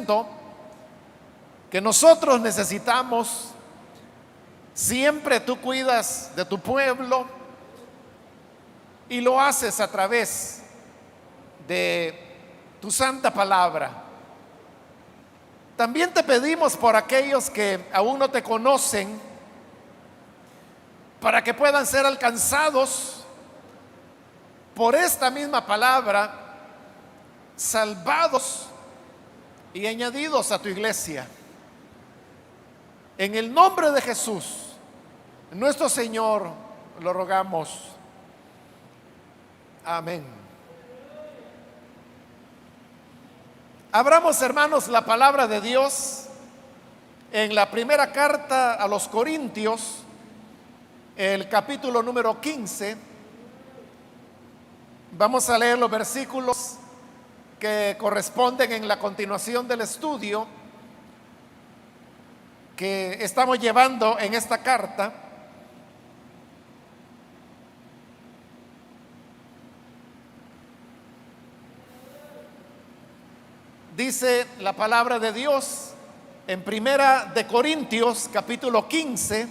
diciendo que nosotros necesitamos, siempre tú cuidas de tu pueblo y lo haces a través de tu santa palabra. También te pedimos por aquellos que aún no te conocen, para que puedan ser alcanzados por esta misma palabra, salvados y añadidos a tu iglesia. En el nombre de Jesús, nuestro Señor, lo rogamos. Amén. Abramos, hermanos, la palabra de Dios en la primera carta a los Corintios, el capítulo número 15. Vamos a leer los versículos que corresponden en la continuación del estudio que estamos llevando en esta carta. Dice la palabra de Dios en Primera de Corintios, capítulo 15,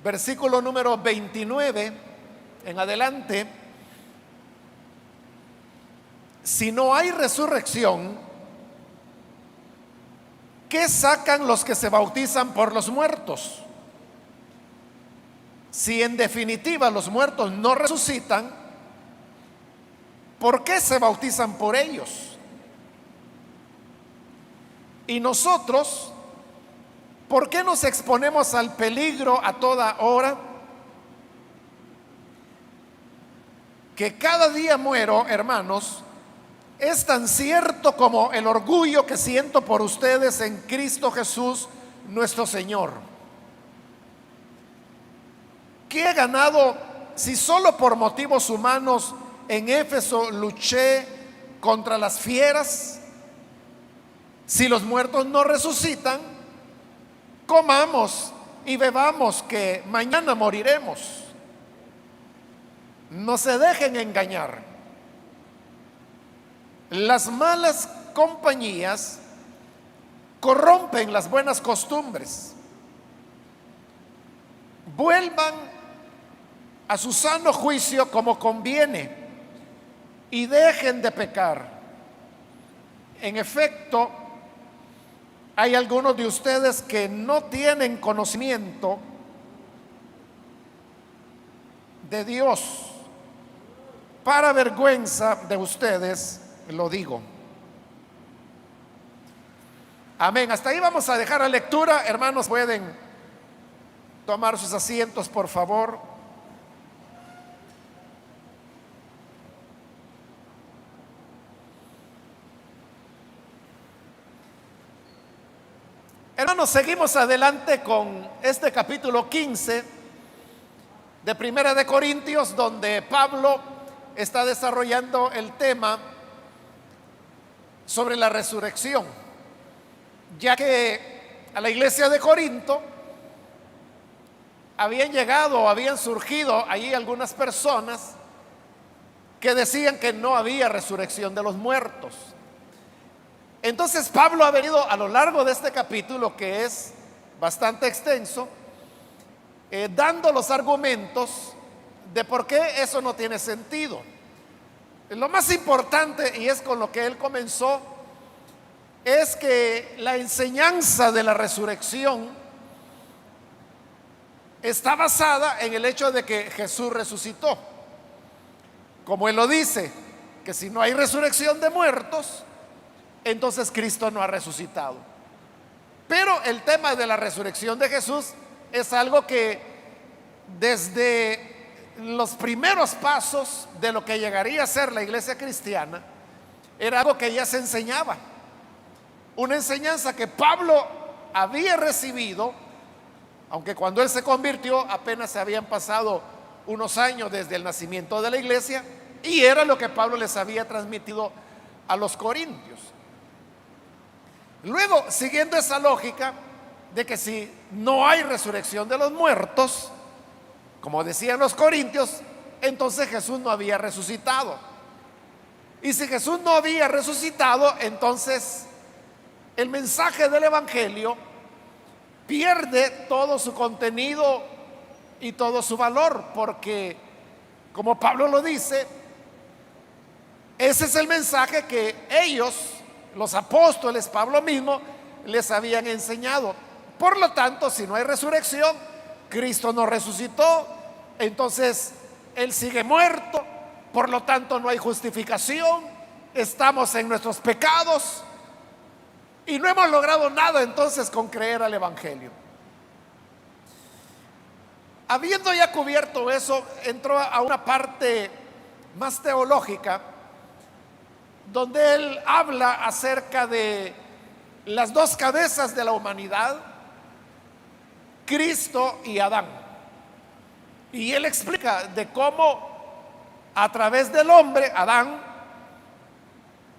versículo número 29 en adelante: si no hay resurrección, ¿qué sacan los que se bautizan por los muertos? Si en definitiva los muertos no resucitan, ¿por qué se bautizan por ellos? Y nosotros, ¿por qué nos exponemos al peligro a toda hora? Que cada día muero, hermanos, es tan cierto como el orgullo que siento por ustedes en Cristo Jesús nuestro Señor. ¿Qué he ganado si solo por motivos humanos en Éfeso luché contra las fieras? Si los muertos no resucitan, comamos y bebamos, que mañana moriremos. No se dejen engañar. Las malas compañías corrompen las buenas costumbres. Vuelvan a su sano juicio como conviene y dejen de pecar. En efecto, hay algunos de ustedes que no tienen conocimiento de Dios. Para vergüenza de ustedes lo digo. Amén. Hasta ahí vamos a dejar la lectura. Hermanos, pueden tomar sus asientos, por favor. Hermanos, seguimos adelante con este capítulo 15 de Primera de Corintios, donde Pablo está desarrollando el tema sobre la resurrección, ya que a la iglesia de Corinto habían surgido allí algunas personas que decían que no había resurrección de los muertos. Entonces Pablo ha venido a lo largo de este capítulo, que es bastante extenso, dando los argumentos de por qué eso no tiene sentido. Lo más importante, y es con lo que él comenzó, es que la enseñanza de la resurrección está basada en el hecho de que Jesús resucitó. Como él lo dice, que si no hay resurrección de muertos, entonces Cristo no ha resucitado. Pero el tema de la resurrección de Jesús es algo que desde los primeros pasos de lo que llegaría a ser la iglesia cristiana era algo que ya se enseñaba. Una enseñanza que Pablo había recibido, aunque cuando él se convirtió apenas se habían pasado unos años desde el nacimiento de la iglesia, y era lo que Pablo les había transmitido a los corintios. Luego, siguiendo esa lógica de que si no hay resurrección de los muertos, como decían los corintios, entonces Jesús no había resucitado. Y si Jesús no había resucitado, entonces el mensaje del Evangelio pierde todo su contenido y todo su valor, porque, como Pablo lo dice, ese es el mensaje que ellos, los apóstoles, Pablo mismo, les habían enseñado. Por lo tanto, si no hay resurrección, Cristo no resucitó, entonces Él sigue muerto, por lo tanto no hay justificación, estamos en nuestros pecados y no hemos logrado nada entonces con creer al Evangelio. Habiendo ya cubierto eso, entró a una parte más teológica, donde él habla acerca de las dos cabezas de la humanidad, Cristo y Adán. Y él explica de cómo a través del hombre, Adán,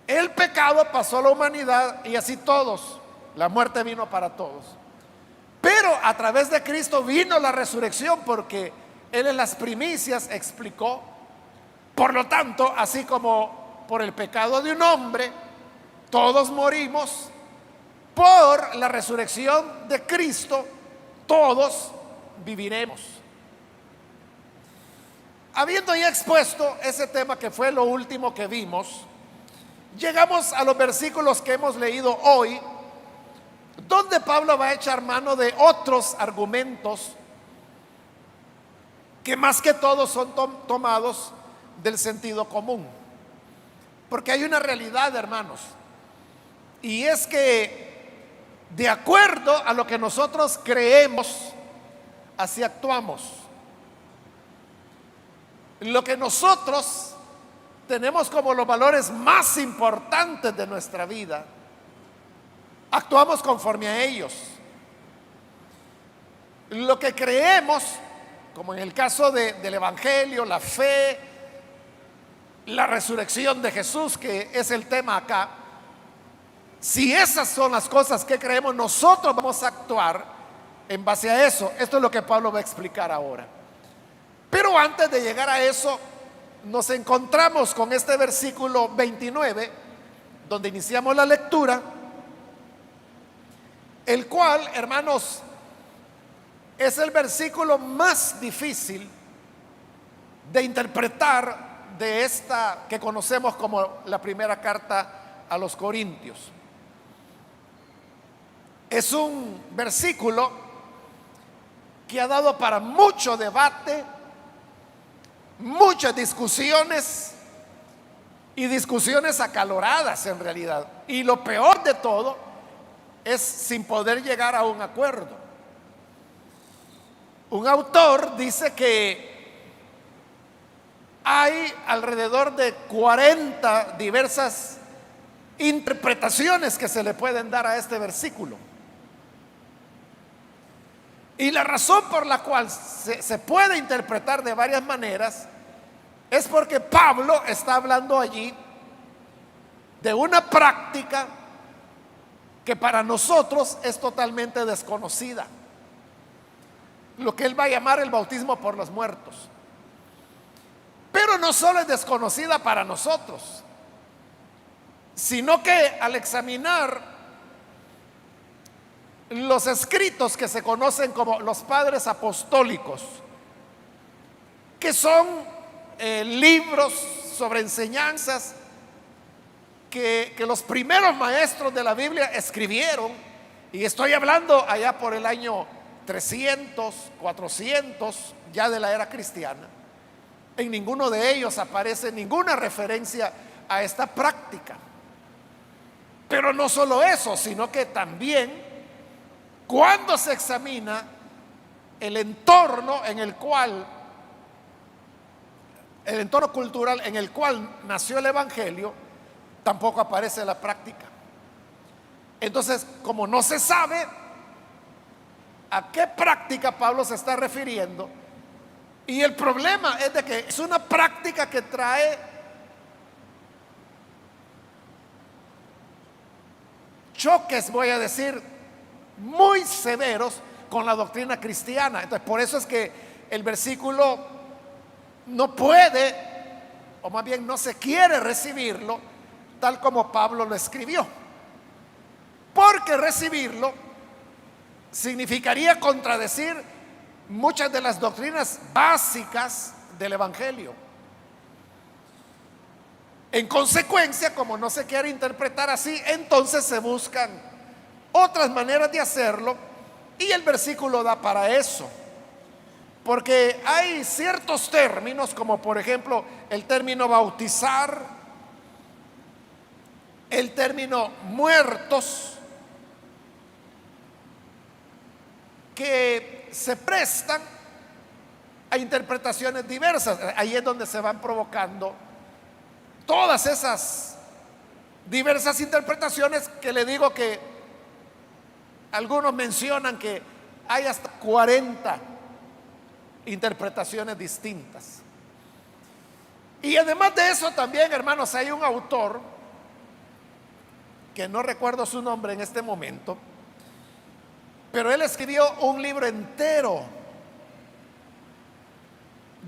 el pecado pasó a la humanidad y así todos, la muerte vino para todos. Pero a través de Cristo vino la resurrección, porque él en las primicias explicó, por lo tanto, así como por el pecado de un hombre todos morimos, por la resurrección de Cristo todos viviremos. Habiendo ya expuesto ese tema, que fue lo último que vimos, llegamos a los versículos que hemos leído hoy, donde Pablo va a echar mano de otros argumentos que más que todo son tomados del sentido común. Porque hay una realidad, hermanos, y es que de acuerdo a lo que nosotros creemos, así actuamos. Lo que nosotros tenemos como los valores más importantes de nuestra vida, actuamos conforme a ellos. Lo que creemos, como en el caso del Evangelio, la fe, la resurrección de Jesús, que es el tema acá, si esas son las cosas que creemos, nosotros vamos a actuar en base a eso. Esto es lo que Pablo va a explicar ahora. Pero antes de llegar a eso, nos encontramos con este versículo 29, donde iniciamos la lectura, el cual, hermanos, es el versículo más difícil de interpretar de esta que conocemos como la primera carta a los Corintios. Es un versículo que ha dado para mucho debate, muchas discusiones y discusiones acaloradas en realidad. Y lo peor de todo es sin poder llegar a un acuerdo. Un autor dice que hay alrededor de 40 diversas interpretaciones que se le pueden dar a este versículo. Y la razón por la cual se puede interpretar de varias maneras es porque Pablo está hablando allí de una práctica que para nosotros es totalmente desconocida, lo que él va a llamar el bautismo por los muertos. Pero no solo es desconocida para nosotros, sino que al examinar los escritos que se conocen como los padres apostólicos, que son libros sobre enseñanzas que los primeros maestros de la Biblia escribieron, y estoy hablando allá por el año 300, 400 ya de la era cristiana, en ninguno de ellos aparece ninguna referencia a esta práctica. Pero no solo eso, sino que también cuando se examina el entorno cultural en el cual nació el Evangelio, tampoco aparece la práctica. Entonces, como no se sabe a qué práctica Pablo se está refiriendo, y el problema es de que es una práctica que trae choques, voy a decir, muy severos con la doctrina cristiana. Entonces, por eso es que el versículo no puede, o más bien no se quiere recibirlo tal como Pablo lo escribió. porque recibirlo significaría contradecir muchas de las doctrinas básicas del Evangelio. En consecuencia, como no se quiere interpretar así, entonces se buscan otras maneras de hacerlo, y el versículo da para eso. Porque hay ciertos términos, como por ejemplo el término bautizar, el término muertos, que se prestan a interpretaciones diversas. Ahí es donde se van provocando todas esas diversas interpretaciones, que le digo que algunos mencionan que hay hasta 40 interpretaciones distintas. Y además de eso también, hermanos, hay un autor que no recuerdo su nombre en este momento, pero él escribió un libro entero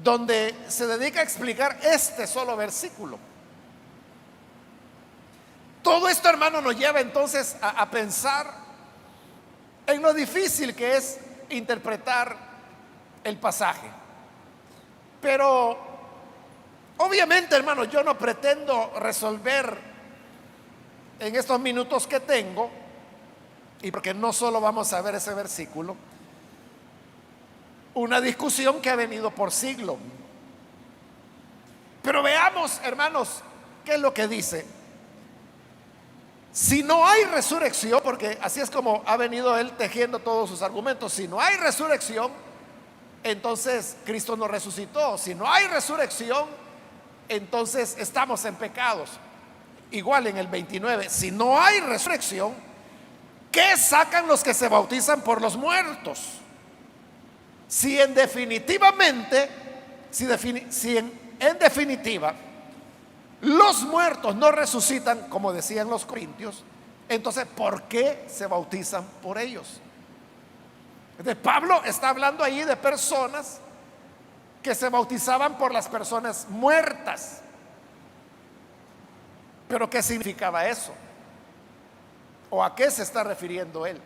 donde se dedica a explicar este solo versículo. Todo esto, hermano, nos lleva entonces a pensar en lo difícil que es interpretar el pasaje. Pero obviamente, hermano, yo no pretendo resolver en estos minutos que tengo, y porque no solo vamos a ver ese versículo, una discusión que ha venido por siglos. Pero veamos, hermanos, qué es lo que dice. Si no hay resurrección, porque así es como ha venido él tejiendo todos sus argumentos, si no hay resurrección, entonces Cristo no resucitó. Si no hay resurrección, entonces estamos en pecados. Igual en el 29, si no hay resurrección, ¿qué sacan los que se bautizan por los muertos? Si en definitivamente, en definitiva los muertos no resucitan, como decían los corintios, entonces ¿por qué se bautizan por ellos? Entonces, Pablo está hablando ahí de personas que se bautizaban por las personas muertas. Pero ¿qué significaba eso? ¿O a qué se está refiriendo él?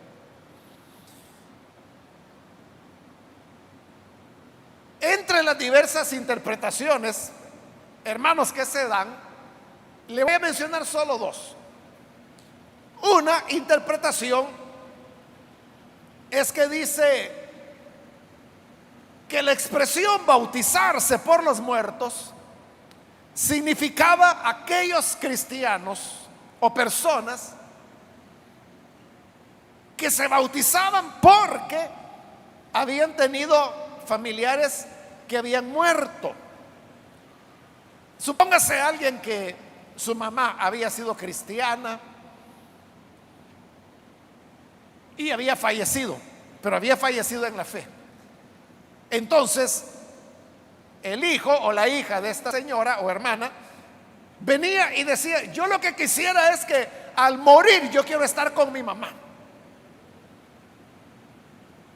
Entre las diversas interpretaciones, hermanos, que se dan, le voy a mencionar solo dos. Una interpretación es que dice que la expresión bautizarse por los muertos significaba aquellos cristianos o personas que se bautizaban porque habían tenido familiares que habían muerto. Supóngase alguien que su mamá había sido cristiana y había fallecido, pero había fallecido en la fe. Entonces, el hijo o la hija de esta señora o hermana venía y decía: yo lo que quisiera es que al morir yo quiero estar con mi mamá,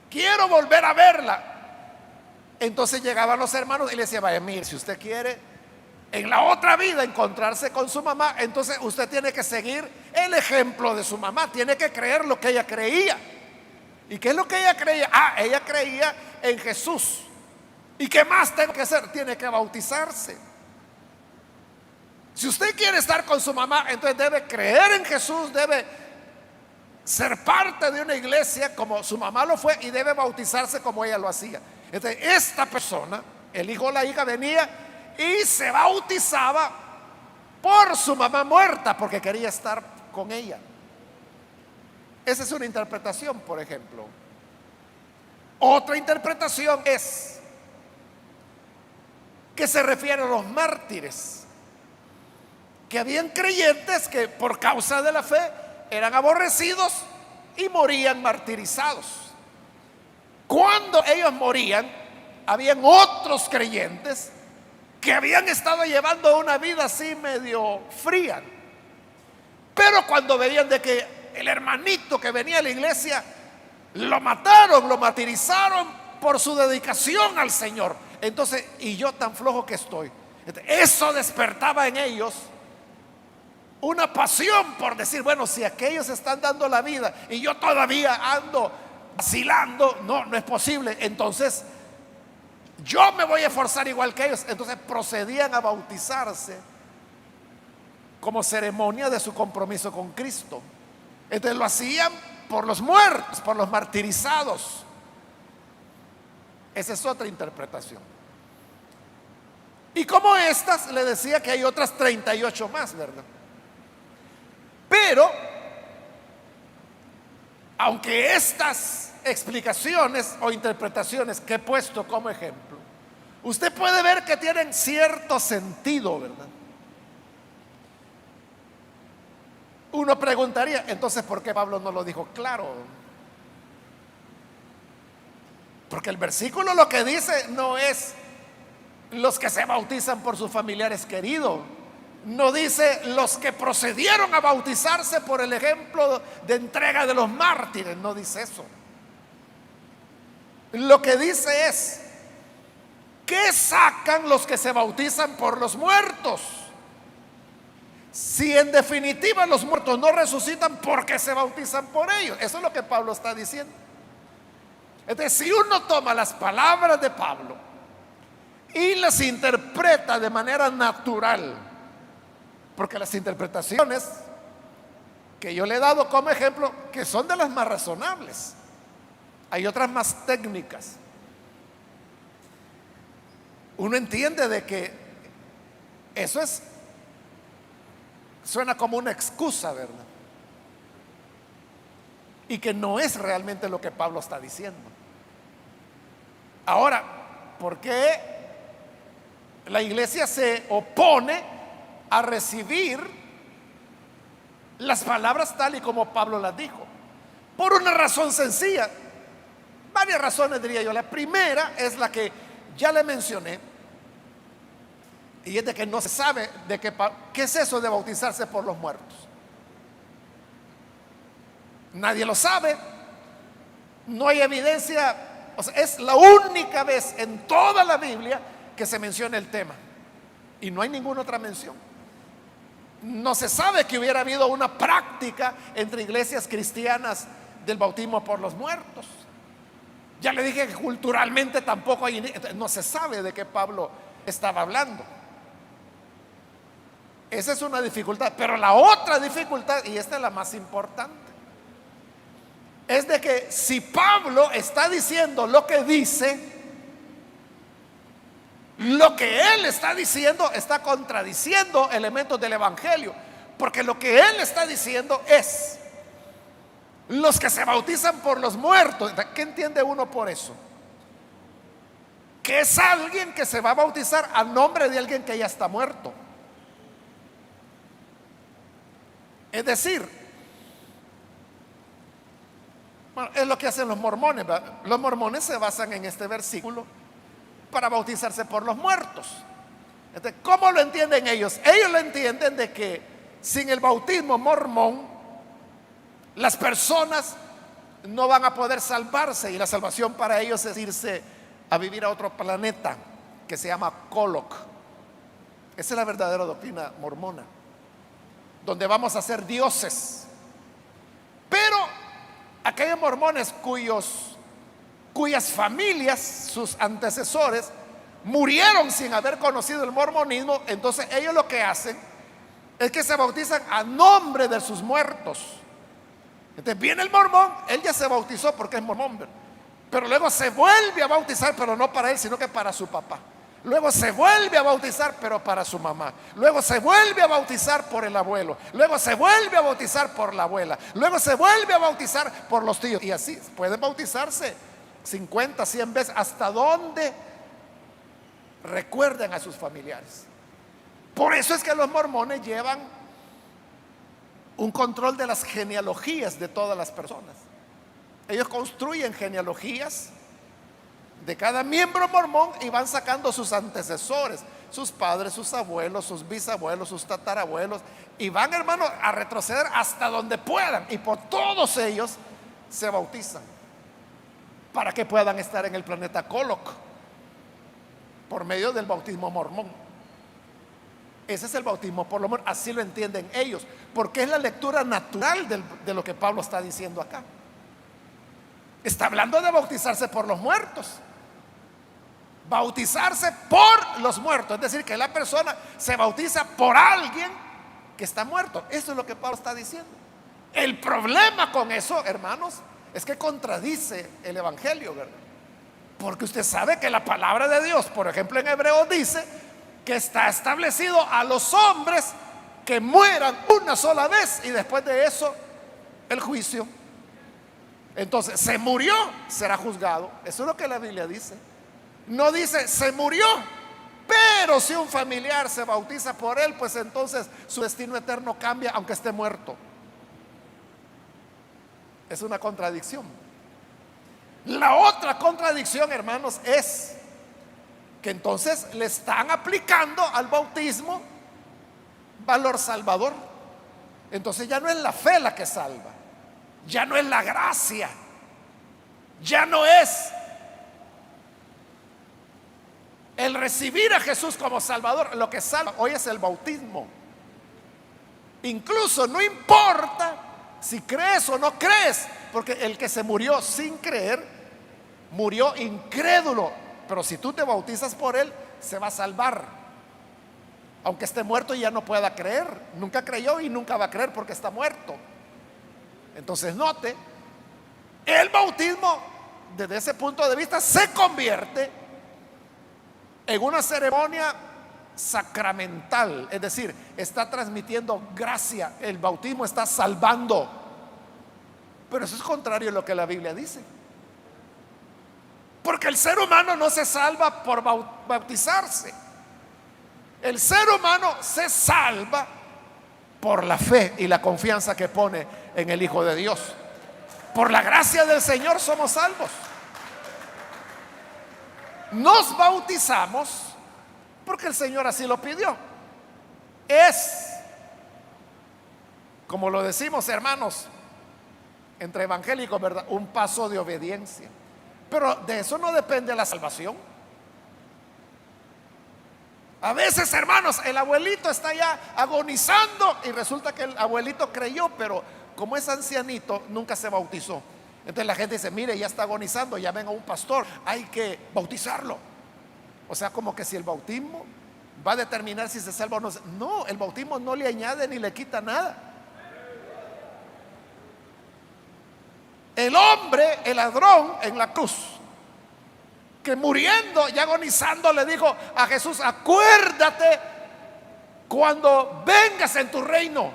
quiero volver a verla. Entonces llegaban los hermanos y le decían: vaya, mire, si usted quiere en la otra vida encontrarse con su mamá, entonces usted tiene que seguir el ejemplo de su mamá, tiene que creer lo que ella creía. ¿Y qué es lo que ella creía? Ella creía en Jesús. ¿Y qué más tengo que hacer? Tiene que bautizarse. Si usted quiere estar con su mamá, entonces debe creer en Jesús, debe ser parte de una iglesia como su mamá lo fue, y debe bautizarse como ella lo hacía. Entonces, esta persona, el hijo o la hija, venía y se bautizaba por su mamá muerta porque quería estar con ella. Esa es una interpretación, por ejemplo. Otra interpretación es que se refiere a los mártires, que habían creyentes que por causa de la fe eran aborrecidos y morían martirizados. Cuando ellos morían, habían otros creyentes que habían estado llevando una vida así medio fría, pero cuando veían de que el hermanito que venía a la iglesia lo mataron, lo martirizaron por su dedicación al Señor, entonces, y yo tan flojo que estoy, eso despertaba en ellos una pasión por decir, bueno, si aquellos están dando la vida y yo todavía ando vacilando, no, no es posible. Entonces yo me voy a esforzar igual que ellos. Entonces procedían a bautizarse como ceremonia de su compromiso con Cristo. Entonces lo hacían por los muertos, por los martirizados. Esa es otra interpretación. Y como estas, le decía que hay otras 38 más, ¿verdad? Pero, aunque estas explicaciones o interpretaciones que he puesto como ejemplo, usted puede ver que tienen cierto sentido, ¿verdad? Uno preguntaría, entonces, ¿por qué Pablo no lo dijo claro? Porque el versículo lo que dice no es los que se bautizan por sus familiares queridos. No dice los que procedieron a bautizarse por el ejemplo de entrega de los mártires. No dice eso. Lo que dice es, ¿qué sacan los que se bautizan por los muertos? Si en definitiva los muertos no resucitan, ¿por qué se bautizan por ellos? Eso es lo que Pablo está diciendo. Entonces, si uno toma las palabras de Pablo y las interpreta de manera natural, porque las interpretaciones que yo le he dado como ejemplo, que son de las más razonables, hay otras más técnicas, uno entiende de que eso suena como una excusa, ¿verdad? Y que no es realmente lo que Pablo está diciendo. Ahora, ¿por qué la iglesia se opone a recibir las palabras tal y como Pablo las dijo? Por una razón sencilla, varias razones diría yo. La primera es la que ya le mencioné, y es de que no se sabe qué es eso de bautizarse por los muertos. Nadie lo sabe, no hay evidencia. O sea, es la única vez en toda la Biblia que se menciona el tema, y no hay ninguna otra mención. No se sabe que hubiera habido una práctica entre iglesias cristianas del bautismo por los muertos. Ya le dije que culturalmente tampoco hay, no se sabe de qué Pablo estaba hablando. Esa es una dificultad. Pero la otra dificultad, y esta es la más importante, es de que si Pablo está diciendo lo que dice, lo que él está diciendo está contradiciendo elementos del evangelio. Porque lo que él está diciendo es los que se bautizan por los muertos. ¿Qué entiende uno por eso? Que es alguien que se va a bautizar a nombre de alguien que ya está muerto. Es decir, bueno, es lo que hacen los mormones, ¿verdad? Los mormones se basan en este versículo para bautizarse por los muertos. Entonces, ¿cómo lo entienden ellos? Ellos lo entienden de que sin el bautismo mormón, las personas no van a poder salvarse, y la salvación para ellos es irse a vivir a otro planeta que se llama Koloc. Esa es la verdadera doctrina mormona, donde vamos a ser dioses. Pero aquellos mormones cuyas familias, sus antecesores, murieron sin haber conocido el mormonismo, entonces ellos lo que hacen es que se bautizan a nombre de sus muertos. Entonces viene el mormón, él ya se bautizó porque es mormón, pero luego se vuelve a bautizar, pero no para él, sino que para su papá. Luego se vuelve a bautizar, pero para su mamá. Luego se vuelve a bautizar por el abuelo. Luego se vuelve a bautizar por la abuela. Luego se vuelve a bautizar por los tíos. Y así pueden bautizarse 50, 100 veces, hasta donde recuerden a sus familiares. Por eso es que los mormones llevan un control de las genealogías de todas las personas. Ellos construyen genealogías de cada miembro mormón y van sacando sus antecesores, sus padres, sus abuelos, sus bisabuelos, sus tatarabuelos, y van, hermano, a retroceder hasta donde puedan, y por todos ellos se bautizan para que puedan estar en el planeta Koloc por medio del bautismo mormón. Ese es el bautismo por los muertos, así lo entienden ellos, porque es la lectura natural de lo que Pablo está diciendo acá. Está hablando de bautizarse por los muertos. Bautizarse por los muertos, es decir, que la persona se bautiza por alguien que está muerto. Eso es lo que Pablo está diciendo. El problema con eso, hermanos, es que contradice el evangelio, ¿verdad? Porque usted sabe que la palabra de Dios, por ejemplo en Hebreos, dice que está establecido a los hombres que mueran una sola vez y después de eso el juicio. Entonces, se murió, será juzgado. Eso es lo que la Biblia dice. No dice se murió, pero si un familiar se bautiza por él, pues entonces su destino eterno cambia aunque esté muerto. Es una contradicción. La otra contradicción, hermanos, es que entonces le están aplicando al bautismo valor salvador. Entonces ya no es la fe la que salva, ya no es la gracia, ya no es el recibir a Jesús como Salvador. Lo que salva hoy es el bautismo. Incluso no importa si crees o no crees, porque el que se murió sin creer, murió incrédulo. Pero si tú te bautizas por él, se va a salvar. Aunque esté muerto y ya no pueda creer. Nunca creyó y nunca va a creer porque está muerto. Entonces note, el bautismo desde ese punto de vista se convierte en una ceremonia sacramental, es decir, está transmitiendo gracia. El bautismo está salvando, pero eso es contrario a lo que la Biblia dice, porque el ser humano no se salva por bautizarse. El ser humano se salva por la fe y la confianza que pone en el Hijo de Dios. Por la gracia del Señor somos salvos. Nos bautizamos porque el Señor así lo pidió. Es, como lo decimos, hermanos, entre evangélicos, ¿verdad?, un paso de obediencia. Pero de eso no depende la salvación. A veces, hermanos, el abuelito está ya agonizando y resulta que el abuelito creyó, pero como es ancianito, nunca se bautizó. Entonces la gente dice, mire, ya está agonizando, ya venga un pastor, hay que bautizarlo. O sea, como que si el bautismo va a determinar si se salva o no. No, el bautismo no le añade ni le quita nada. El hombre, el ladrón en la cruz, que muriendo y agonizando le dijo a Jesús, acuérdate cuando vengas en tu reino.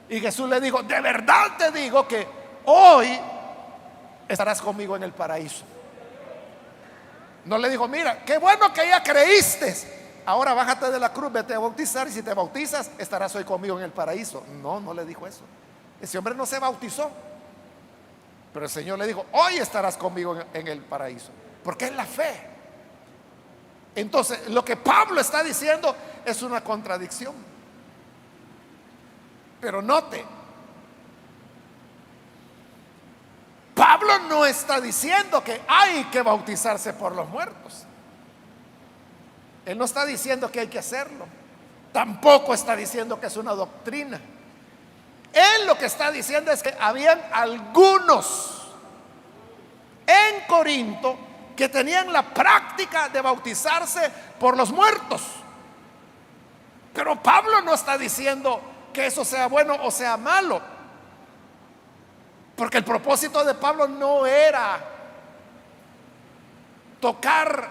Y Jesús le dijo, de verdad te digo que hoy estarás conmigo en el paraíso. No le dijo, mira, qué bueno que ya creíste, ahora bájate de la cruz, vete a bautizar, y si te bautizas estarás hoy conmigo en el paraíso. No, no le dijo eso. Ese hombre no se bautizó, pero el Señor le dijo, hoy estarás conmigo en el paraíso, porque es la fe. Entonces lo que Pablo está diciendo es una contradicción. Pero note, Pablo no está diciendo que hay que bautizarse por los muertos. Él no está diciendo que hay que hacerlo. Tampoco está diciendo que es una doctrina. Él lo que está diciendo es que habían algunos en Corinto que tenían la práctica de bautizarse por los muertos. Pero Pablo no está diciendo que eso sea bueno o sea malo, porque el propósito de Pablo no era tocar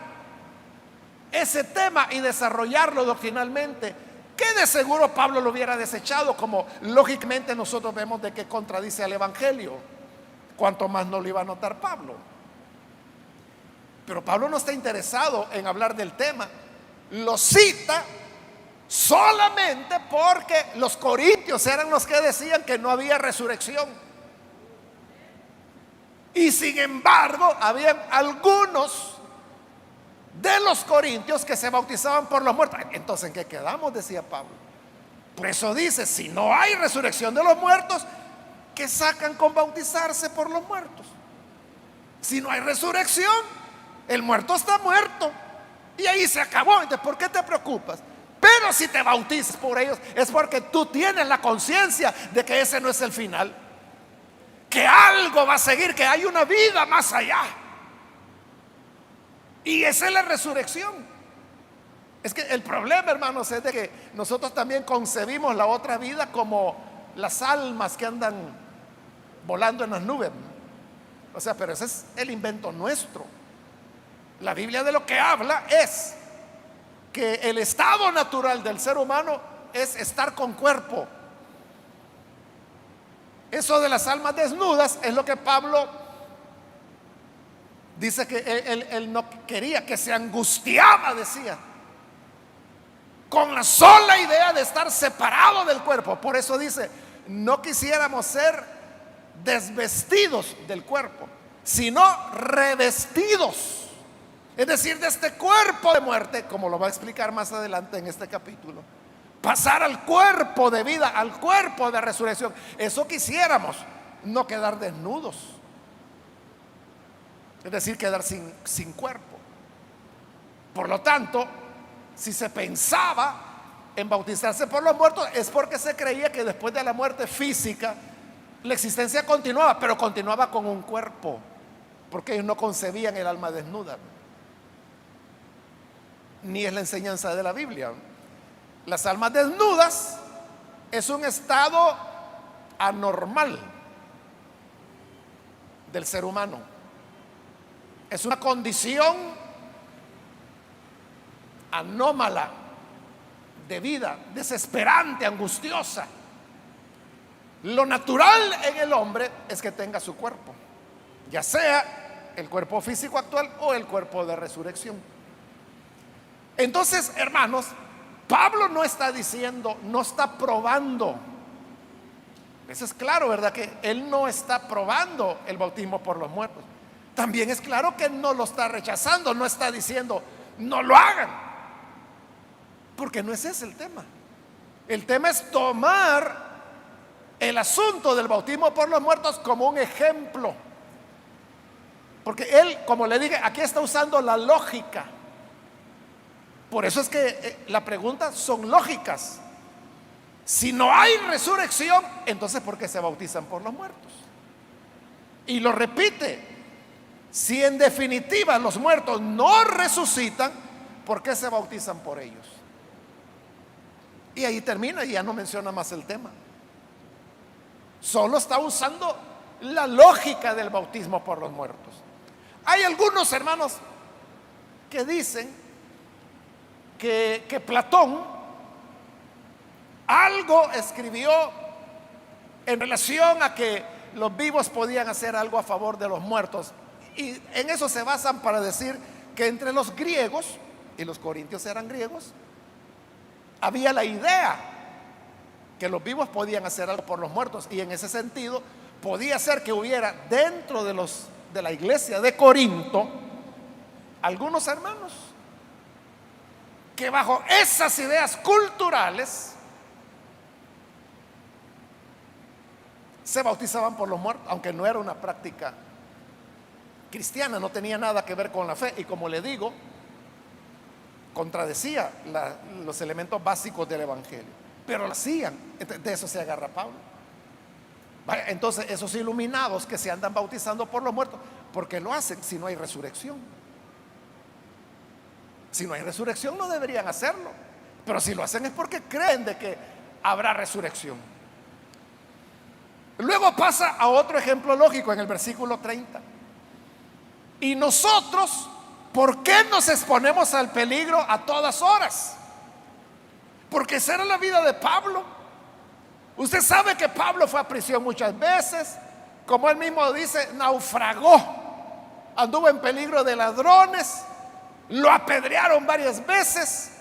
ese tema y desarrollarlo doctrinalmente, que de seguro Pablo lo hubiera desechado, como lógicamente nosotros vemos de que contradice al evangelio. Cuanto más no lo iba a notar Pablo. Pero Pablo no está interesado en hablar del tema. Lo cita solamente porque los corintios eran los que decían que no había resurrección. Y sin embargo, habían algunos de los corintios que se bautizaban por los muertos. Entonces, ¿en qué quedamos?, decía Pablo. Por eso dice, si no hay resurrección de los muertos, ¿qué sacan con bautizarse por los muertos? Si no hay resurrección, el muerto está muerto y ahí se acabó. Entonces, ¿por qué te preocupas? Pero si te bautizas por ellos, es porque tú tienes la conciencia de que ese no es el final, que algo va a seguir, que hay una vida más allá. Y esa es la resurrección. Es que el problema, hermanos, es de que nosotros también concebimos la otra vida como las almas que andan volando en las nubes. O sea, pero ese es el invento nuestro. La Biblia de lo que habla es que el estado natural del ser humano es estar con cuerpo. Eso de las almas desnudas es lo que Pablo dice que él no quería, que se angustiaba, decía, con la sola idea de estar separado del cuerpo. Por eso dice, no quisiéramos ser desvestidos del cuerpo, sino revestidos. Es decir, de este cuerpo de muerte, como lo va a explicar más adelante en este capítulo, pasar al cuerpo de vida, al cuerpo de resurrección. Eso quisiéramos, no quedar desnudos. Es decir, quedar sin cuerpo. Por lo tanto, si se pensaba en bautizarse por los muertos, es porque se creía que después de la muerte física, la existencia continuaba, pero continuaba con un cuerpo, porque ellos no concebían el alma desnuda. Ni es la enseñanza de la Biblia. Las almas desnudas es un estado anormal del ser humano. Es una condición anómala de vida, desesperante, angustiosa. Lo natural en el hombre es que tenga su cuerpo, ya sea el cuerpo físico actual o el cuerpo de resurrección. Entonces, hermanos, Pablo no está diciendo, no está probando. Eso es claro, ¿verdad? Que él no está probando el bautismo por los muertos. También es claro que no lo está rechazando, no está diciendo, no lo hagan. Porque no es ese el tema. El tema es tomar el asunto del bautismo por los muertos como un ejemplo. Porque él, como le dije, aquí está usando la lógica. Por eso es que las preguntas son lógicas. Si no hay resurrección, entonces ¿por qué se bautizan por los muertos? Y lo repite, si en definitiva los muertos no resucitan, ¿por qué se bautizan por ellos? Y ahí termina y ya no menciona más el tema. Solo está usando la lógica del bautismo por los muertos. Hay algunos hermanos que dicen que Platón algo escribió en relación a que los vivos podían hacer algo a favor de los muertos, y en eso se basan para decir que entre los griegos, y los corintios eran griegos, había la idea que los vivos podían hacer algo por los muertos, y en ese sentido podía ser que hubiera dentro de la iglesia de Corinto algunos hermanos que bajo esas ideas culturales se bautizaban por los muertos, aunque no era una práctica cristiana, no tenía nada que ver con la fe, y como le digo, contradecía los elementos básicos del evangelio, pero lo hacían. De eso se agarra Pablo. Entonces esos iluminados que se andan bautizando por los muertos, ¿por qué lo hacen si no hay resurrección? Si no hay resurrección no deberían hacerlo, pero si lo hacen es porque creen de que habrá resurrección. Luego pasa a otro ejemplo lógico en el versículo 30. Y nosotros, ¿por qué nos exponemos al peligro a todas horas? Porque esa era la vida de Pablo. Usted sabe que Pablo fue a prisión muchas veces, como él mismo dice, naufragó, anduvo en peligro de ladrones, lo apedrearon varias veces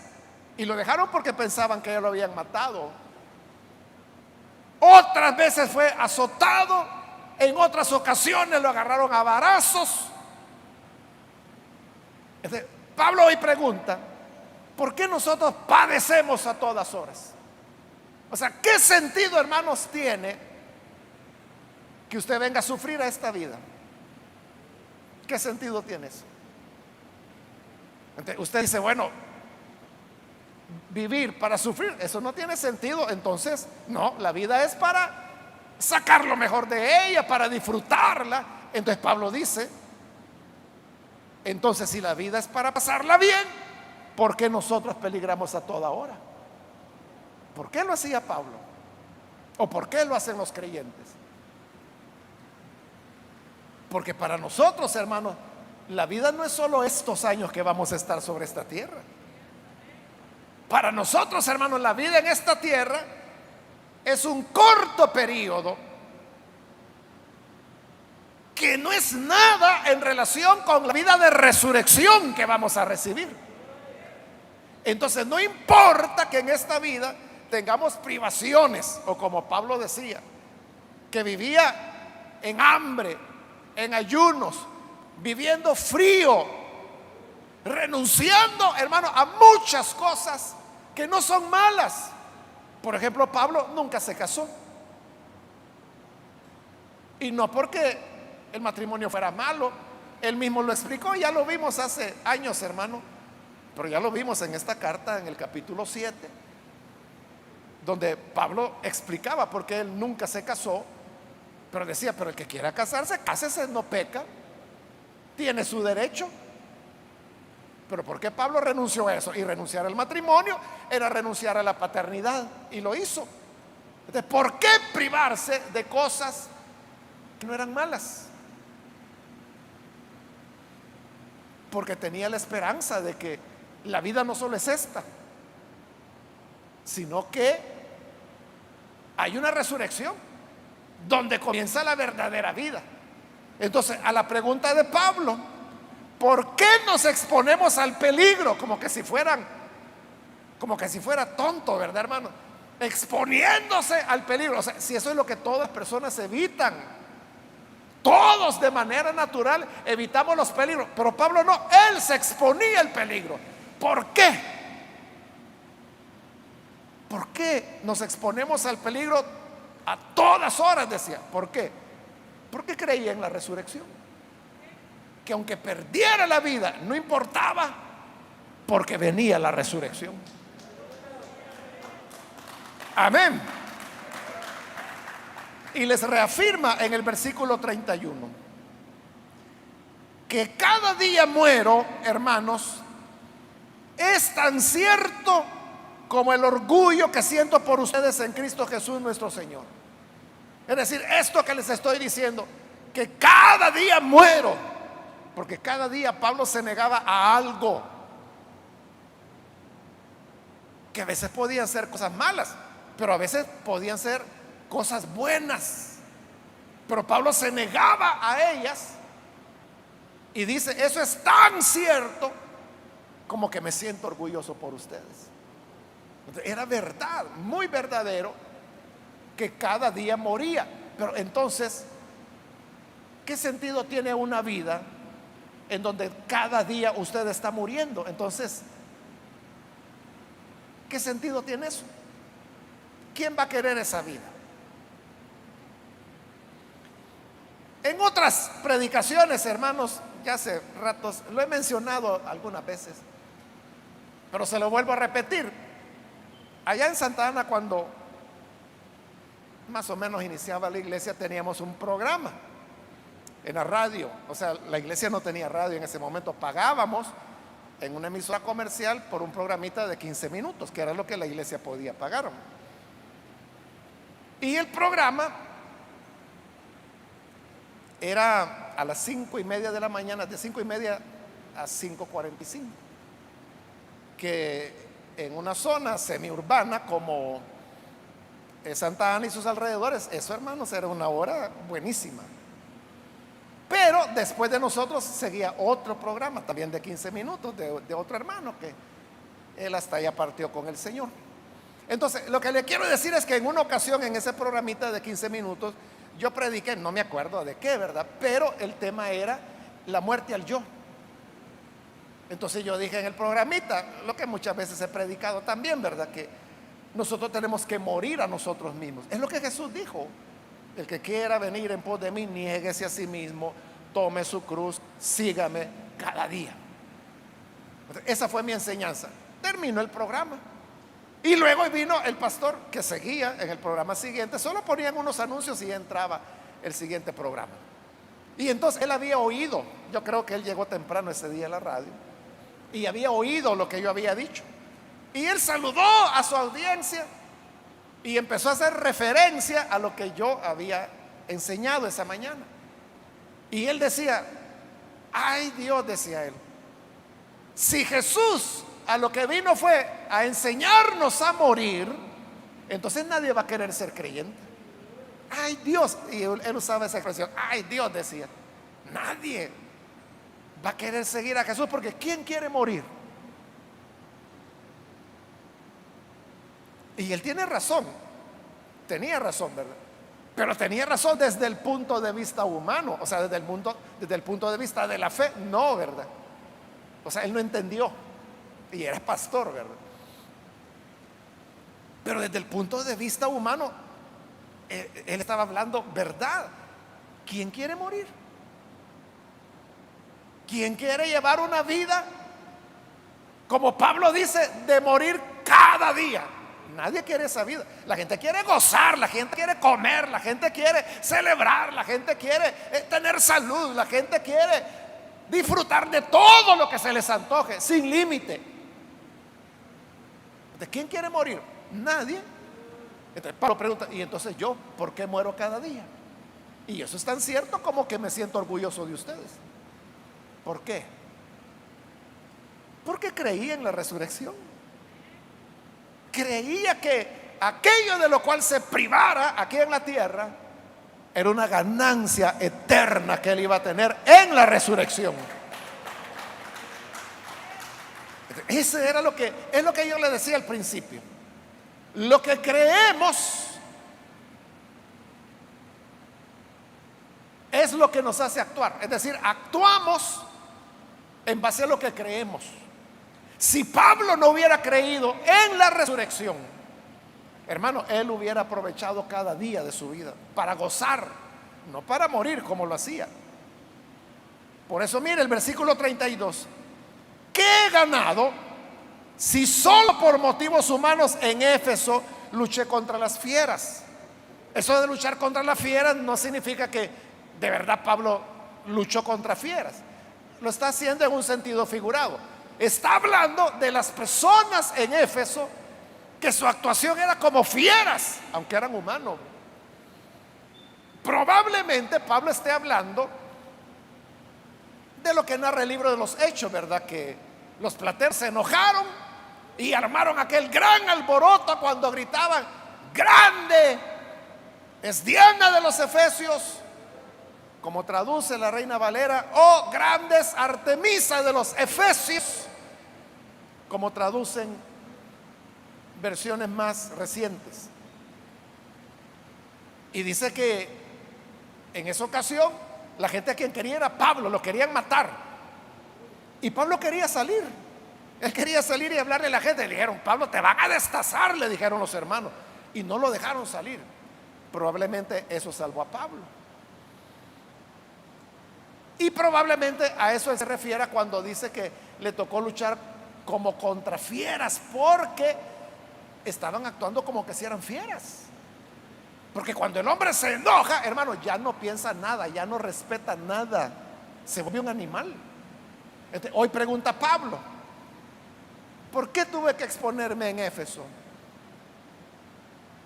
y lo dejaron porque pensaban que ya lo habían matado. Otras veces fue azotado, en otras ocasiones lo agarraron a varazos. Pablo hoy pregunta, ¿por qué nosotros padecemos a todas horas? O sea, ¿qué sentido, hermanos, tiene que usted venga a sufrir a esta vida? ¿Qué sentido tiene eso? Entonces, usted dice, bueno, vivir para sufrir, eso no tiene sentido. Entonces, no, la vida es para sacar lo mejor de ella, para disfrutarla. Entonces Pablo dice, entonces si la vida es para pasarla bien, ¿por qué nosotros peligramos a toda hora? ¿Por qué lo hacía Pablo? ¿O por qué lo hacen los creyentes? Porque para nosotros, hermanos, la vida no es solo estos años que vamos a estar sobre esta tierra. Para nosotros, hermanos, la vida en esta tierra es un corto periodo que no es nada en relación con la vida de resurrección que vamos a recibir. Entonces no importa que en esta vida tengamos privaciones, o como Pablo decía, que vivía en hambre, en ayunos, viviendo frío, renunciando, hermano, a muchas cosas que no son malas. Por ejemplo, Pablo nunca se casó, y no porque el matrimonio fuera malo. Él mismo lo explicó, ya lo vimos hace años, hermano, pero ya lo vimos en esta carta, en el capítulo 7, donde Pablo explicaba por qué él nunca se casó. Pero decía, pero el que quiera casarse, cásese, no peca, tiene su derecho. Pero ¿por qué Pablo renunció a eso? Y renunciar al matrimonio era renunciar a la paternidad, y lo hizo. Entonces, ¿por qué privarse de cosas que no eran malas? Porque tenía la esperanza de que la vida no solo es esta, sino que hay una resurrección donde comienza la verdadera vida. Entonces, a la pregunta de Pablo, ¿por qué nos exponemos al peligro? Como que si fuera tonto, ¿verdad, hermano? Exponiéndose al peligro. O sea, si eso es lo que todas las personas evitan, todos de manera natural evitamos los peligros, pero Pablo no, él se exponía al peligro. ¿Por qué? ¿Por qué nos exponemos al peligro a todas horas? Decía. ¿Por qué? Porque creía en la resurrección, que aunque perdiera la vida no importaba, porque venía la resurrección. Amén. Y les reafirma en el versículo 31 que cada día muero, hermanos, es tan cierto como el orgullo que siento por ustedes en Cristo Jesús nuestro Señor. Es decir, esto que les estoy diciendo, que cada día muero, porque cada día Pablo se negaba a algo, que a veces podían ser cosas malas, pero a veces podían ser cosas buenas. Pero Pablo se negaba a ellas y dice, eso es tan cierto como que me siento orgulloso por ustedes. Era verdad, muy verdadero, que cada día moría. Pero entonces, ¿qué sentido tiene una vida en donde cada día usted está muriendo? Entonces, ¿qué sentido tiene eso? ¿Quién va a querer esa vida? En otras predicaciones, hermanos, ya hace ratos lo he mencionado algunas veces, pero se lo vuelvo a repetir. Allá en Santa Ana, cuando más o menos iniciaba la iglesia, teníamos un programa en la radio. O sea, la iglesia no tenía radio en ese momento. Pagábamos en una emisora comercial por un programita de 15 minutos, que era lo que la iglesia podía pagar. Y el programa era a las 5:30 de la mañana, de 5:30 a 5:45, que en una zona semiurbana como Santa Ana y sus alrededores, eso, hermanos, era una hora buenísima. Pero después de nosotros seguía otro programa también de 15 minutos de otro hermano que él hasta allá partió con el Señor. Entonces, lo que le quiero decir es que en una ocasión, en ese programita de 15 minutos, yo prediqué, no me acuerdo de qué, ¿verdad? Pero el tema era la muerte al yo. Entonces yo dije en el programita, lo que muchas veces he predicado también, ¿verdad? Que nosotros tenemos que morir a nosotros mismos. Es lo que Jesús dijo. El que quiera venir en pos de mí, niéguese a sí mismo, tome su cruz, sígame cada día. Esa fue mi enseñanza. Terminó el programa Y luego vino el pastor que seguía en el programa siguiente, solo ponían unos anuncios y ya entraba el siguiente programa. Y entonces él había oído, yo creo que él llegó temprano ese día a la radio, y había oído lo que yo había dicho. Y él saludó a su audiencia y empezó a hacer referencia a lo que yo había enseñado esa mañana. Y él decía, ay Dios, decía él, si Jesús a lo que vino fue a enseñarnos a morir, entonces nadie va a querer ser creyente. Ay Dios, y él usaba esa expresión, ay Dios, decía, nadie va a querer seguir a Jesús, porque ¿quién quiere morir? Y él tiene razón, tenía razón, ¿verdad? Pero tenía razón desde el punto de vista humano, o sea, desde el punto de vista de la fe, no, ¿verdad? O sea, él no entendió, y era pastor, ¿verdad? Pero desde el punto de vista humano, él estaba hablando verdad. ¿Quién quiere morir? ¿Quién quiere llevar una vida, como Pablo dice, de morir cada día? Nadie quiere esa vida. La gente quiere gozar, la gente quiere comer, la gente quiere celebrar, la gente quiere tener salud, la gente quiere disfrutar de todo lo que se les antoje, sin límite. ¿De quién quiere morir? Nadie. Entonces Pablo pregunta, ¿y entonces yo por qué muero cada día? Y eso es tan cierto como que me siento orgulloso de ustedes. ¿Por qué? Porque creía en la resurrección. Creía que aquello de lo cual se privara aquí en la tierra era una ganancia eterna que él iba a tener en la resurrección. Ese era es lo que yo le decía al principio. Lo que creemos es lo que nos hace actuar. Es decir, actuamos en base a lo que creemos. Si Pablo no hubiera creído en la resurrección, hermano, él hubiera aprovechado cada día de su vida para gozar, no para morir como lo hacía. Por eso mire el versículo 32. ¿Qué he ganado si solo por motivos humanos en Éfeso luché contra las fieras? Eso de luchar contra las fieras no significa que de verdad Pablo luchó contra fieras. Lo está haciendo en un sentido figurado. Está hablando de las personas en Éfeso que su actuación era como fieras, aunque eran humanos. Probablemente Pablo esté hablando de lo que narra el libro de los Hechos, ¿verdad? Que los plateros se enojaron y armaron aquel gran alboroto cuando gritaban, grande es Diana de los Efesios, como traduce la Reina Valera, o grandes Artemisa de los Efesios, como traducen versiones más recientes. Y dice que en esa ocasión la gente a quien quería era Pablo, lo querían matar. Y Pablo quería salir. Él quería salir y hablarle a la gente. Le dijeron, Pablo, te van a destazar, le dijeron los hermanos. Y no lo dejaron salir. Probablemente eso salvó a Pablo. Y probablemente a eso él se refiere cuando dice que le tocó luchar como contra fieras, porque estaban actuando como que si eran fieras. Porque cuando el hombre se enoja, hermano, ya no piensa nada, ya no respeta nada, se vuelve un animal. Hoy pregunta Pablo, ¿por qué tuve que exponerme en Éfeso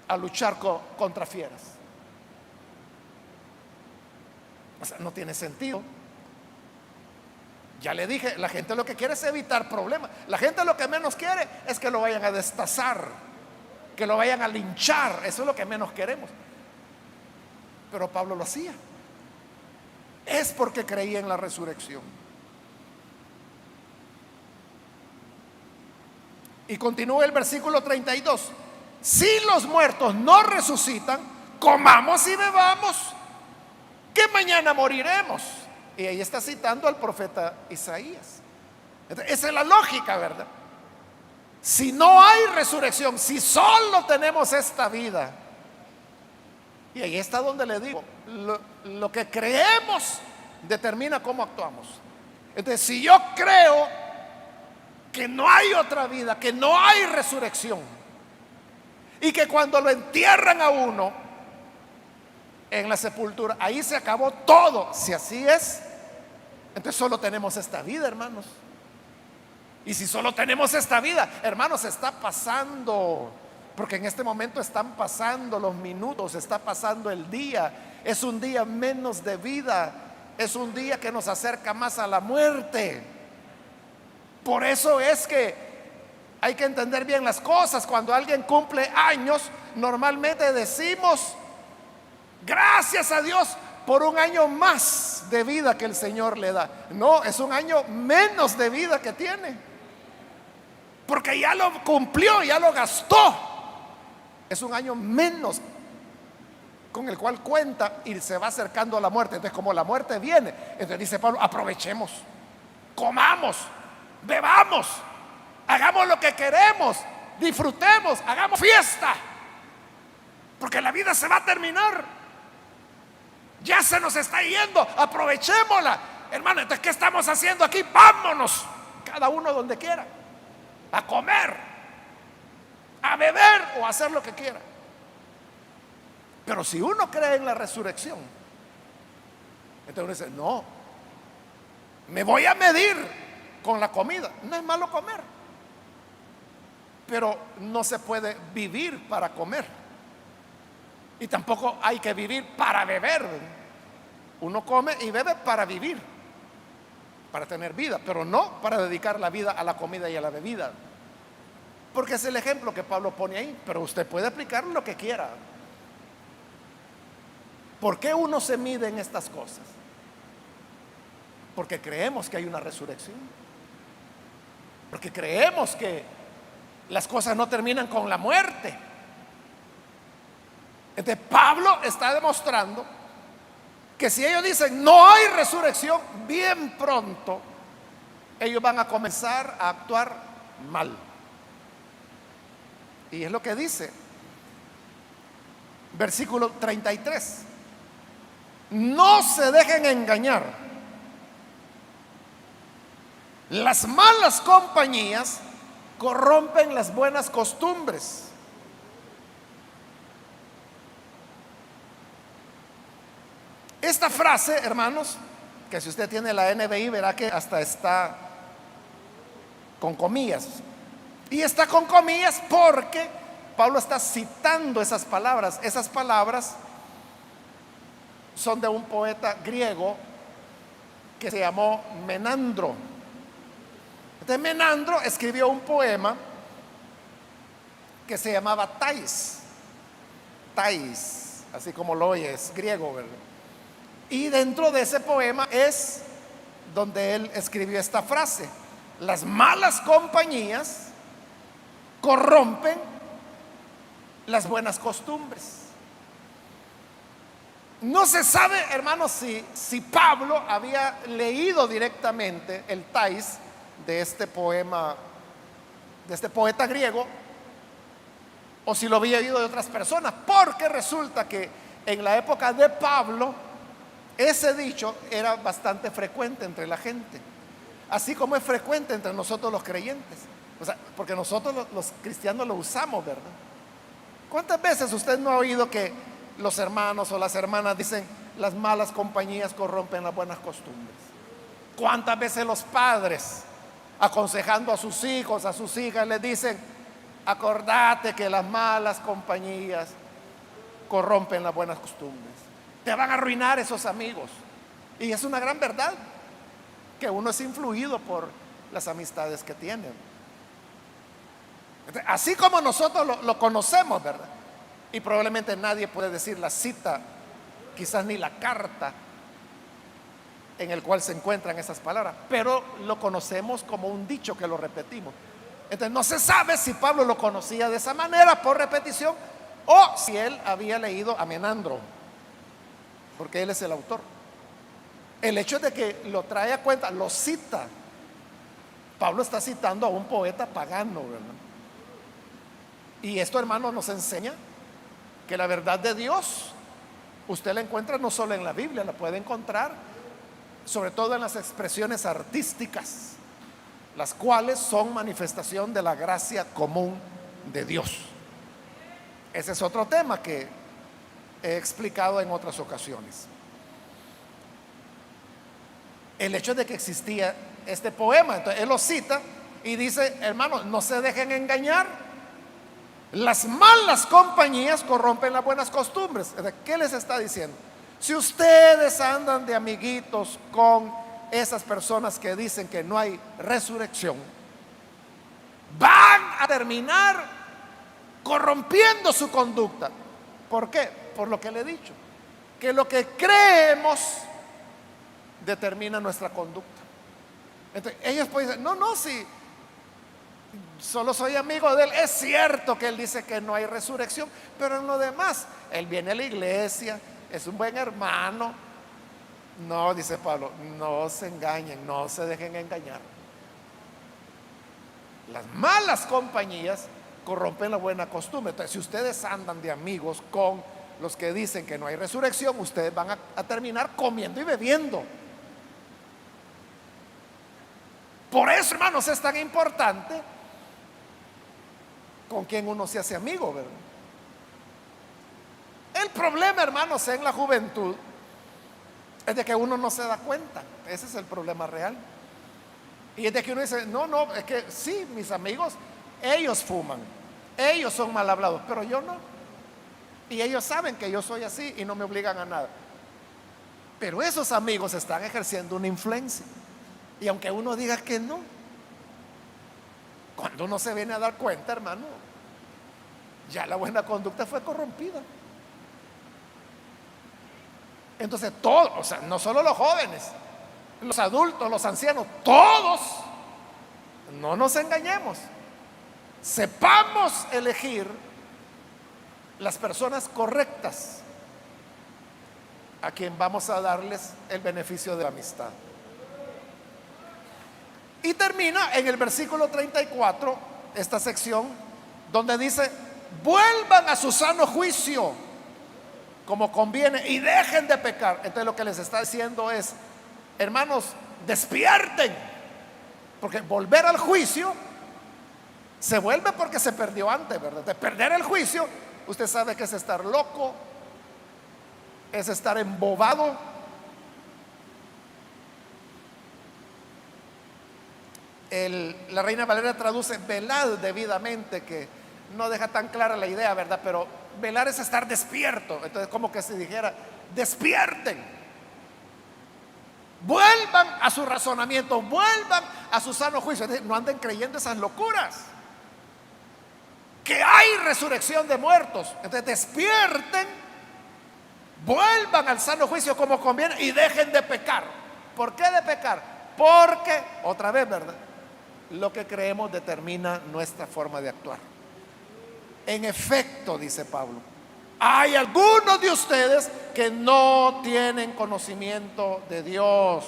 a luchar contra fieras? O sea, no tiene sentido. Ya le dije, la gente lo que quiere es evitar problemas. La gente lo que menos quiere es que lo vayan a destazar, que lo vayan a linchar. Eso es lo que menos queremos. Pero Pablo lo hacía. Es porque creía en la resurrección. Y continúa el versículo 32. Si los muertos no resucitan, comamos y bebamos, que mañana moriremos. Y ahí está citando al profeta Isaías. Esa es la lógica, ¿verdad? Si no hay resurrección, si solo tenemos esta vida, y ahí está donde le digo, lo que creemos determina cómo actuamos. Entonces, si yo creo que no hay otra vida, que no hay resurrección, Y que cuando lo entierran a uno en la sepultura, ahí se acabó todo. Si así es, entonces solo tenemos esta vida, hermanos. Y si solo tenemos esta vida, hermanos, está pasando, porque en este momento están pasando los minutos, está pasando el día. Es un día menos de vida, es un día que nos acerca más a la muerte. Por eso es que hay que entender bien las cosas. Cuando alguien cumple años, normalmente decimos: gracias a Dios por un año más de vida que el Señor le da. No, es un año menos de vida que tiene, porque ya lo cumplió, ya lo gastó. Es un año menos con el cual cuenta y se va acercando a la muerte. Entonces, como la muerte viene, entonces dice Pablo: aprovechemos, comamos, bebamos, hagamos lo que queremos, disfrutemos, hagamos fiesta, porque la vida se va a terminar, ya se nos está yendo, aprovechémosla, hermano. Entonces, ¿qué estamos haciendo aquí? Vámonos, cada uno donde quiera, a comer, a beber o a hacer lo que quiera. Pero si uno cree en la resurrección, entonces uno dice: no, me voy a medir con la comida. No es malo comer, pero no se puede vivir para comer, y tampoco hay que vivir para beber. Uno come y bebe para vivir, para tener vida, pero no para dedicar la vida a la comida y a la bebida, porque es el ejemplo que Pablo pone ahí. Pero usted puede aplicar lo que quiera. ¿Por qué uno se mide en estas cosas? Porque creemos que hay una resurrección, porque creemos que las cosas no terminan con la muerte. Entonces Pablo está demostrando que si ellos dicen no hay resurrección, bien pronto ellos van a comenzar a actuar mal. Y es lo que dice versículo 33: no se dejen engañar, las malas compañías corrompen las buenas costumbres. Esta frase, hermanos, que si usted tiene la NBI verá que hasta está con comillas. Y está con comillas porque Pablo está citando esas palabras. Esas palabras son de un poeta griego que se llamó Menandro. Entonces Menandro escribió un poema que se llamaba Thais. Thais, así como lo oyes, griego, ¿verdad? Y dentro de ese poema es donde él escribió esta frase: las malas compañías corrompen las buenas costumbres. No se sabe, hermanos, si Pablo había leído directamente el Thais de este poema, de este poeta griego, o si lo había oído de otras personas, porque resulta que en la época de Pablo ese dicho era bastante frecuente entre la gente, así como es frecuente entre nosotros los creyentes. O sea, porque nosotros los cristianos lo usamos, ¿verdad? ¿Cuántas veces usted no ha oído que los hermanos o las hermanas dicen: las malas compañías corrompen las buenas costumbres? ¿Cuántas veces los padres, aconsejando a sus hijos, a sus hijas, les dicen: acordate que las malas compañías corrompen las buenas costumbres, te van a arruinar esos amigos? Y es una gran verdad que uno es influido por las amistades que tienen. Así como nosotros lo conocemos, ¿verdad? Y probablemente nadie puede decir la cita, quizás ni la carta en el cual se encuentran esas palabras, pero lo conocemos como un dicho que lo repetimos. Entonces no se sabe si Pablo lo conocía de esa manera por repetición, o si él había leído a Menandro, porque él es el autor. El hecho de que lo trae a cuenta, lo cita. Pablo está citando a un poeta pagano, ¿verdad? Y esto, hermanos, nos enseña que la verdad de Dios usted la encuentra no solo en la Biblia, la puede encontrar sobre todo en las expresiones artísticas, las cuales son manifestación de la gracia común de Dios. Ese es otro tema que he explicado en otras ocasiones. El hecho de que existía este poema, entonces él lo cita y dice: hermanos, no se dejen engañar, las malas compañías corrompen las buenas costumbres. ¿Qué les está diciendo? Si ustedes andan de amiguitos con esas personas que dicen que no hay resurrección, van a terminar corrompiendo su conducta. ¿Por qué? Por lo que le he dicho, que lo que creemos determina nuestra conducta. Entonces, ellos pueden decir: no, no, si solo soy amigo de él. Es cierto que él dice que no hay resurrección, pero en lo demás, él viene a la iglesia, es un buen hermano. No, dice Pablo, no se engañen, no se dejen engañar. Las malas compañías corrompen la buena costumbre. Entonces, si ustedes andan de amigos con los que dicen que no hay resurrección, ustedes van a terminar comiendo y bebiendo. Por eso, hermanos, es tan importante con quien uno se hace amigo, ¿verdad? El problema, hermanos, en la juventud es de que uno no se da cuenta. Ese es el problema real. Y es de que uno dice: no, no, es que sí, mis amigos, ellos fuman, ellos son mal hablados, pero yo no. Y ellos saben que yo soy así y no me obligan a nada. Pero esos amigos están ejerciendo una influencia. Y aunque uno diga que no, cuando uno se viene a dar cuenta, hermano, ya la buena conducta fue corrompida. Entonces todos, o sea, no solo los jóvenes, los adultos, los ancianos, todos, no nos engañemos, sepamos elegir las personas correctas a quien vamos a darles el beneficio de la amistad. Y termina en el versículo 34 esta sección donde dice: vuelvan a su sano juicio como conviene y dejen de pecar. Entonces lo que les está diciendo es: hermanos, despierten, porque volver al juicio se vuelve porque se perdió antes, ¿verdad? De perder el juicio, usted sabe que es estar loco, es estar embobado. La Reina Valera traduce velad debidamente, que no deja tan clara la idea, ¿verdad? Pero velar es estar despierto. Entonces, como que si dijera: despierten, vuelvan a su razonamiento, vuelvan a su sano juicio. No anden creyendo esas locuras, que hay resurrección de muertos. Entonces, despierten, vuelvan al sano juicio como conviene y dejen de pecar. ¿Por qué de pecar? Porque, otra vez, ¿verdad?, lo que creemos determina nuestra forma de actuar. En efecto, dice Pablo, hay algunos de ustedes que no tienen conocimiento de Dios.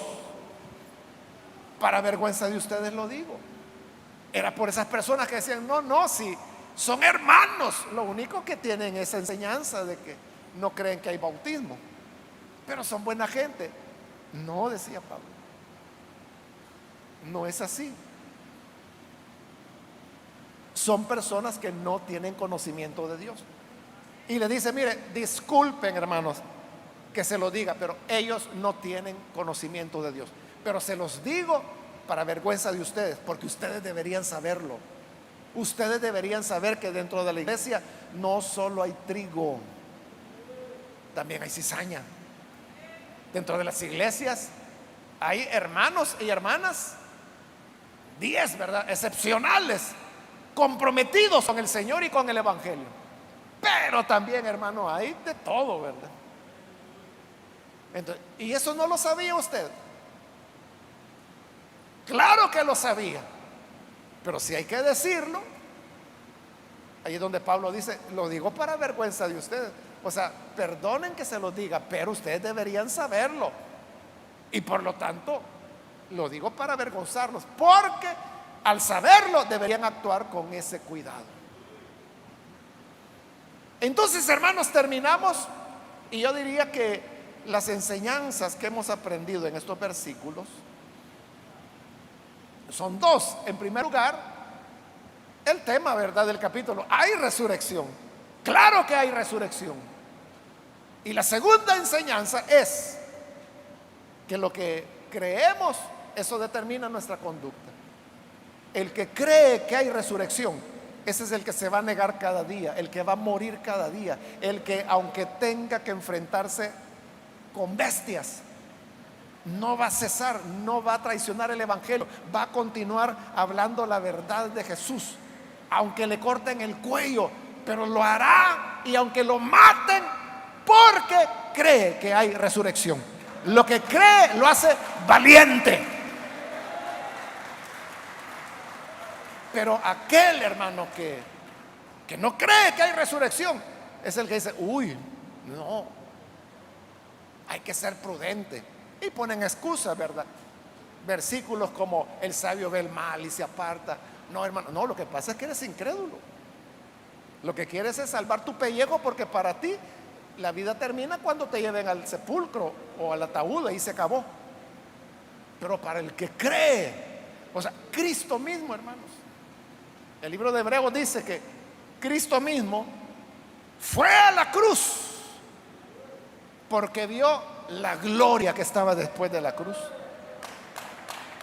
Para vergüenza de ustedes lo digo. Era por esas personas que decían: no, no, si son hermanos, lo único que tienen es enseñanza de que no creen que hay bautismo, pero son buena gente. No, decía Pablo, no es así. Son personas que no tienen conocimiento de Dios. Y le dice: mire, disculpen, hermanos, que se lo diga, pero ellos no tienen conocimiento de Dios. Pero se los digo para vergüenza de ustedes, porque ustedes deberían saberlo. Ustedes deberían saber que dentro de la iglesia no solo hay trigo, también hay cizaña. Dentro de las iglesias hay hermanos y hermanas, 10, ¿verdad?, excepcionales, comprometidos con el Señor y con el Evangelio. Pero también, hermano, hay de todo, ¿verdad? Entonces, ¿y eso no lo sabía usted? Claro que lo sabía, pero si hay que decirlo, ahí es donde Pablo dice: lo digo para vergüenza de ustedes. O sea, perdonen que se lo diga, pero ustedes deberían saberlo. Y por lo tanto, lo digo para avergonzarlos, porque al saberlo deberían actuar con ese cuidado. Entonces, hermanos, terminamos, y yo diría que las enseñanzas que hemos aprendido en estos versículos son dos. En primer lugar, el tema, ¿verdad?, del capítulo: hay resurrección. Claro que hay resurrección. Y la segunda enseñanza es que lo que creemos, eso determina nuestra conducta. El que cree que hay resurrección, ese es el que se va a negar cada día, el que va a morir cada día, el que aunque tenga que enfrentarse con bestias, no va a cesar, no va a traicionar el evangelio, va a continuar hablando la verdad de Jesús, aunque le corten el cuello, pero lo hará, y aunque lo maten, porque cree que hay resurrección. Lo que cree lo hace valiente. Pero aquel hermano que no cree que hay resurrección es el que dice, uy, no, hay que ser prudente. Y ponen excusas, ¿verdad? Versículos como el sabio ve el mal y se aparta. No, hermano, no, lo que pasa es que eres incrédulo. Lo que quieres es salvar tu pellejo, porque para ti la vida termina cuando te lleven al sepulcro o al ataúd, ahí se acabó. Pero para el que cree, o sea, Cristo mismo, hermanos, el libro de Hebreos dice que Cristo fue a la cruz porque vio la gloria que estaba después de la cruz.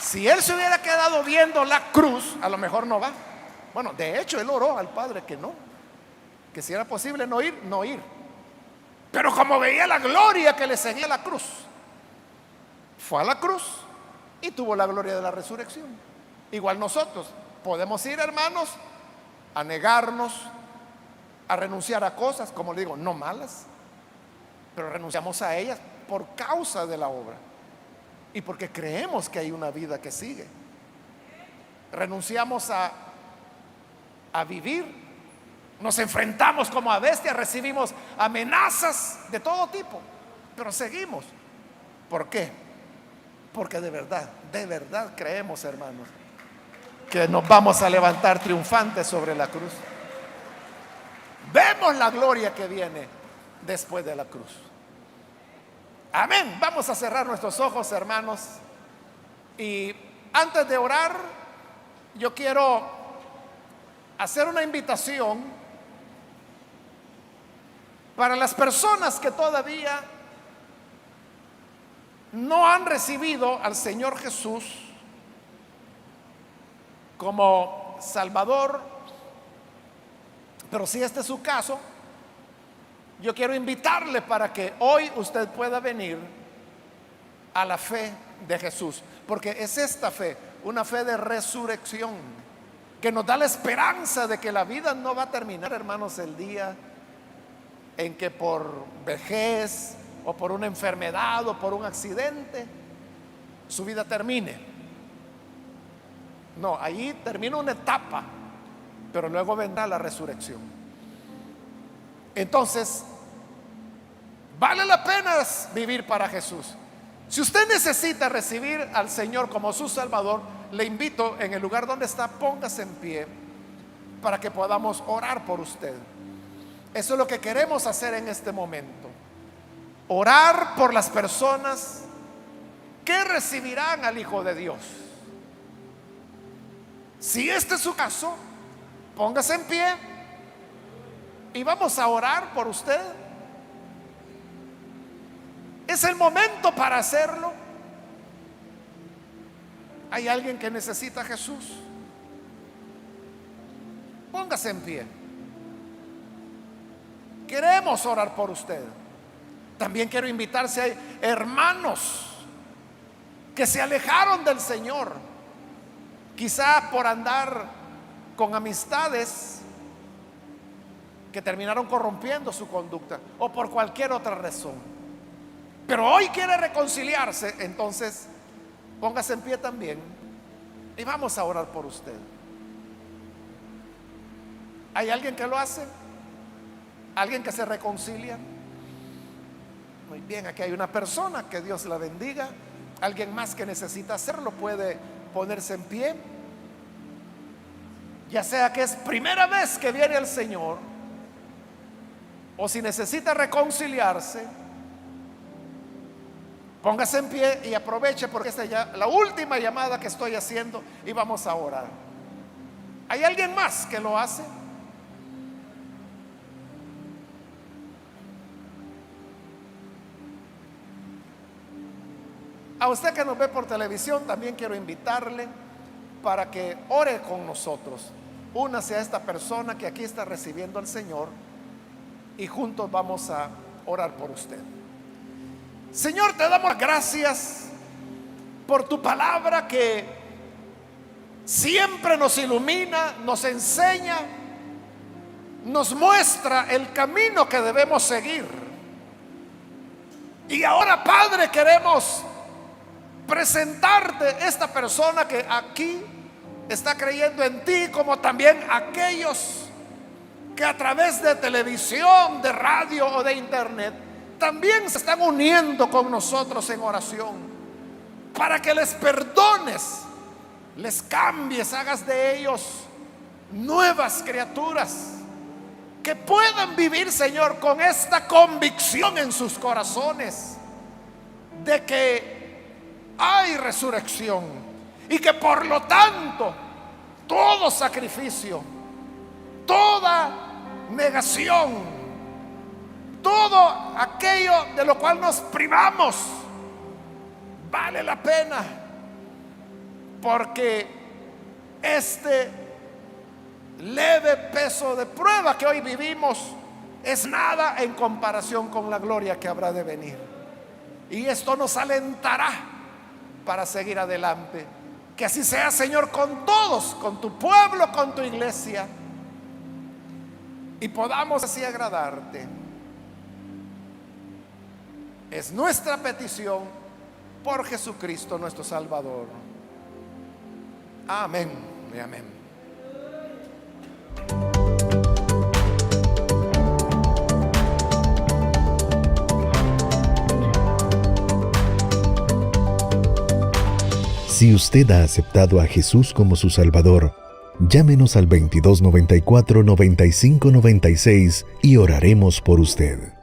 Si él se hubiera quedado viendo la cruz, a lo mejor no va. Bueno, de hecho él oró al Padre que si era posible no ir. Pero como veía la gloria que le seguía la cruz, fue a la cruz y tuvo la gloria de la resurrección. Igual nosotros podemos ir, hermanos, a negarnos, a renunciar a cosas, como le digo, no malas, pero renunciamos a ellas por causa de la obra y porque creemos que hay una vida que sigue. Renunciamos a vivir, nos enfrentamos como a bestias, recibimos amenazas de todo tipo, pero seguimos. ¿Por qué? Porque de verdad creemos, hermanos, que nos vamos a levantar triunfantes sobre la cruz. Vemos la gloria que viene después de la cruz. Amén. Vamos a cerrar nuestros ojos, hermanos, y antes de orar, yo quiero hacer una invitación para las personas que todavía no han recibido al Señor Jesús como Salvador. Pero si este es su caso, yo quiero invitarle para que hoy usted pueda venir a la fe de Jesús, porque es esta fe, una fe de resurrección, que nos da la esperanza de que la vida no va a terminar, hermanos, el día en que por vejez o por una enfermedad o por un accidente su vida termine. No, allí termina una etapa, pero luego vendrá la resurrección. Entonces, vale la pena vivir para Jesús. Si usted necesita recibir al Señor como su Salvador, le invito, en el lugar donde está, póngase en pie para que podamos orar por usted. Eso es lo que queremos hacer en este momento. Orar por las personas que recibirán al Hijo de Dios. Si este es su caso, póngase en pie y vamos a orar por usted. Es el momento para hacerlo. ¿Hay alguien que necesita a Jesús? Póngase en pie. Queremos orar por usted. También quiero invitarse a hermanos que se alejaron del Señor, quizá por andar con amistades que terminaron corrompiendo su conducta o por cualquier otra razón, pero hoy quiere reconciliarse. Entonces póngase en pie también y vamos a orar por usted. ¿Hay alguien que lo hace? ¿Alguien que se reconcilia? Muy bien, aquí hay una persona, que Dios la bendiga. Alguien más que necesita hacerlo puede ponerse en pie, ya sea que es primera vez que viene al Señor o si necesita reconciliarse. Póngase en pie y aproveche, porque esta es ya la última llamada que estoy haciendo y vamos a orar. ¿Hay alguien más que lo hace? A usted que nos ve por televisión, también quiero invitarle para que ore con nosotros. Únase a esta persona que aquí está recibiendo al Señor y juntos vamos a orar por usted. Señor, te damos gracias por tu palabra que siempre nos ilumina, nos enseña, nos muestra el camino que debemos seguir. Y ahora, Padre, queremos presentarte esta persona que aquí está creyendo en ti, como también aquellos que a través de televisión, de radio o de internet también se están uniendo con nosotros en oración, para que les perdones, les cambies, hagas de ellos nuevas criaturas, que puedan vivir, Señor, con esta convicción en sus corazones de que hay resurrección y que por lo tanto todo sacrificio, toda negación, todo aquello de lo cual nos privamos vale la pena, porque este leve peso de prueba que hoy vivimos es nada en comparación con la gloria que habrá de venir. Y esto nos alentará para seguir adelante. Que así sea, Señor, con todos, con tu pueblo, con tu iglesia, y podamos así agradarte. Es nuestra petición por Jesucristo nuestro Salvador. Amén y amén. Si usted ha aceptado a Jesús como su Salvador, llámenos al 2294-9596 y oraremos por usted.